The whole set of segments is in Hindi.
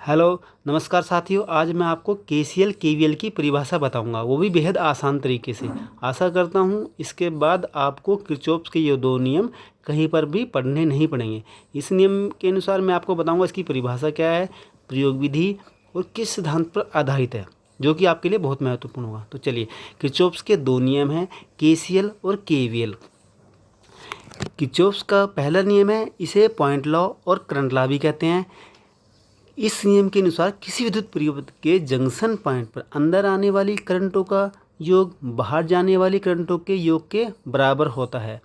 हेलो, नमस्कार साथियों। आज मैं आपको केसीएल केवीएल की परिभाषा बताऊंगा, वो भी बेहद आसान तरीके से। आशा करता हूं इसके बाद आपको किरचॉफ के ये दो नियम कहीं पर भी पढ़ने नहीं पड़ेंगे। इस नियम के अनुसार मैं आपको बताऊंगा इसकी परिभाषा क्या है, प्रयोग विधि और किस सिद्धांत पर आधारित है, जो कि आपके लिए बहुत महत्वपूर्ण होगा। तो चलिए, किरचॉफ के दो नियम हैं, केसीएल और केवीएल। किरचॉफ का पहला नियम है, इसे पॉइंट लॉ और करंट लॉ भी कहते हैं। इस नियम के अनुसार किसी विद्युत परिपथ के जंक्शन पॉइंट पर अंदर आने वाली करंटों का योग बाहर जाने वाली करंटों के योग के बराबर होता है।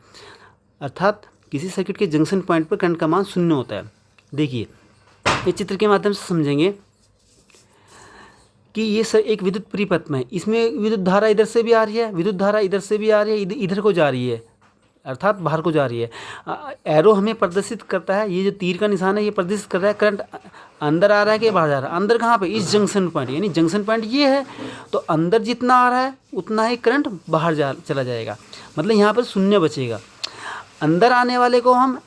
अर्थात किसी सर्किट के जंक्शन पॉइंट पर करंट का मान शून्य होता है। देखिए, इस चित्र के माध्यम से समझेंगे कि ये एक विद्युत परिपथ में, इसमें विद्युत धारा इधर से भी आ रही है, विद्युत धारा इधर से भी आ रही है, इधर को जा रही है, अर्थात बाहर को जा रही है। एरो हमें प्रदर्शित करता है, ये जो तीर का निशान है ये प्रदर्शित कर रहा है करंट अंदर आ रहा है कि बाहर जा रहा है। अंदर कहाँ पे? इस जंक्शन पॉइंट, यानी जंक्शन पॉइंट ये है, तो अंदर जितना आ रहा है उतना ही करंट बाहर चला जाएगा, मतलब यहाँ पर शून्य बचेगा। अंदर आने वाले को हम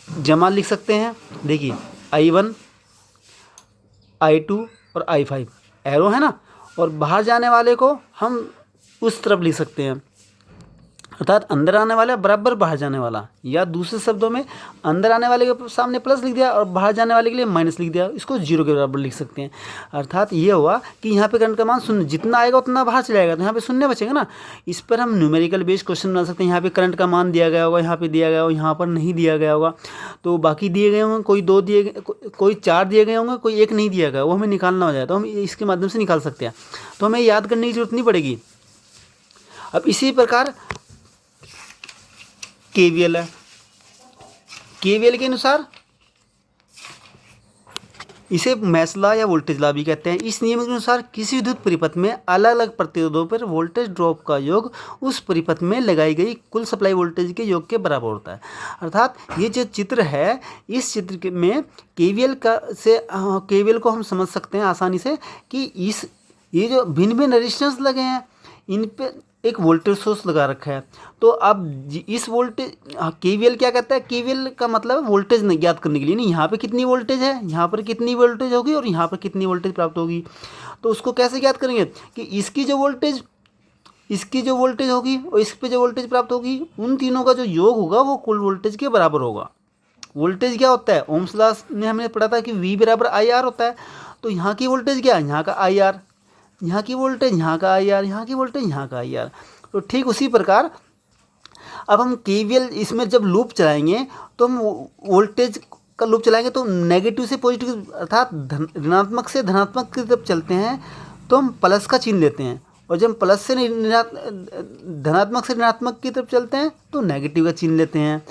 जमा लिख सकते हैं। देखिए, I1, I2 और I5 एरो है ना, और बाहर जाने वाले को हम उस तरफ लिख सकते हैं, अर्थात अंदर आने वाला बराबर बाहर जाने वाला, या दूसरे शब्दों में अंदर आने वाले के सामने प्लस लिख दिया और बाहर जाने वाले के लिए माइनस लिख दिया, इसको जीरो के बराबर लिख सकते हैं। अर्थात ये हुआ कि यहाँ पे करंट का मान शून्य, जितना आएगा उतना बाहर चला जाएगा, तो यहाँ पे शून्य बचेगा ना। इस पर हम न्यूमेरिकल बेस्ड क्वेश्चन बना सकते हैं। यहाँ पे करंट का मान दिया गया होगा, यहाँ पे दिया गया होगा, यहाँ पर नहीं दिया गया होगा, तो बाकी दिए गए होंगे, कोई 2 दिए गए, कोई 4 दिए गए होंगे, कोई 1 नहीं दिया गया, वो हमें निकालना हो जाए तो हम इसके माध्यम से निकाल सकते हैं, तो हमें याद करने की जरूरत नहीं पड़ेगी। अब इसी प्रकार केवीएल है। केवीएल के अनुसार इसे मेश लॉ या वोल्टेज लॉ भी कहते हैं। इस नियम के अनुसार किसी विद्युत परिपथ में अलग अलग प्रतिरोधों पर वोल्टेज ड्रॉप का योग उस परिपथ में लगाई गई कुल सप्लाई वोल्टेज के योग के बराबर होता है। अर्थात ये जो चित्र है, इस चित्र में केवीएल को हम समझ सकते हैं आसानी से कि ये जो भिन्न भिन्न रेजिस्टेंस लगे हैं, इन पे एक वोल्टेज सोर्स लगा रखा है। तो अब इस वोल्टेज, केवीएल क्या कहता है? केवीएल का मतलब वोल्टेज ज्ञात करने के लिए, नहीं यहाँ पे कितनी वोल्टेज है, यहाँ पर कितनी वोल्टेज होगी और यहाँ पर कितनी वोल्टेज प्राप्त होगी, तो उसको कैसे ज्ञात करेंगे कि इसकी जो वोल्टेज होगी और इस पे जो वोल्टेज प्राप्त होगी, उन तीनों का जो योग होगा वो कुल वोल्टेज के बराबर होगा। वोल्टेज क्या होता है? ओम्स लॉ में हमने पढ़ा था कि V बराबर IR होता है। तो यहाँ की वोल्टेज क्या है? यहाँ का IR, यहाँ की वोल्टेज यहाँ का IR, यहाँ की वोल्टेज यहाँ का IR। तो ठीक उसी प्रकार अब हम केवीएल इसमें जब लूप चलाएंगे, तो हम वोल्टेज का लूप चलाएंगे तो नेगेटिव से पॉजिटिव, अर्थात ऋणात्मक से धनात्मक की तरफ चलते हैं तो हम प्लस का चिन्ह लेते हैं, और जब प्लस से धनात्मक से ऋणात्मक की तरफ चलते हैं तो नेगेटिव का चिन्ह लेते हैं।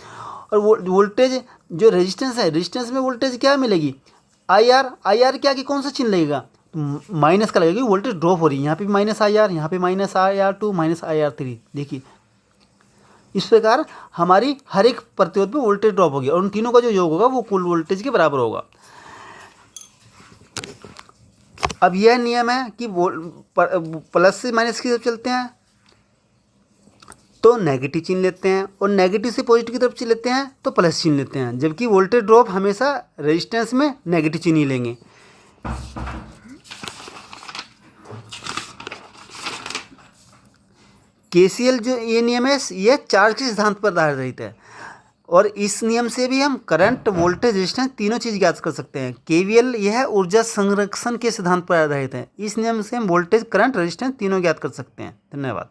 और वोल्टेज जो रेजिस्टेंस है, रेजिस्टेंस में वोल्टेज क्या मिलेगी? IR क्या कि कौन सा चिन्ह लगेगा? माइनस का लगेगा, वोल्टेज ड्रॉप हो रही है, यहाँ पे माइनस IR, यहाँ पे माइनस IR2, माइनस IR3। देखिए, इस प्रकार हमारी हर एक प्रतिरोध पे वोल्टेज ड्रॉप होगी और उन तीनों का जो योग होगा वो कुल वोल्टेज के बराबर होगा। अब यह नियम है कि प्लस से माइनस की तरफ चलते हैं तो नेगेटिव चिन्ह लेते हैं, और नेगेटिव से पॉजिटिव की तरफ लेते हैं तो प्लस चिन्ह लेते हैं, जबकि वोल्टेज ड्रॉप हमेशा रेजिस्टेंस में नेगेटिव चिन्ह ही लेंगे। केसीएल जो ये नियम है, ये चार्ज के सिद्धांत पर आधारित है, और इस नियम से भी हम करंट, वोल्टेज, रेजिस्टेंस तीनों चीज़ ज्ञात कर सकते हैं। केवीएल यह ऊर्जा संरक्षण के सिद्धांत पर आधारित है। इस नियम से हम वोल्टेज, करंट, रेजिस्टेंस तीनों ज्ञात कर सकते हैं। धन्यवाद।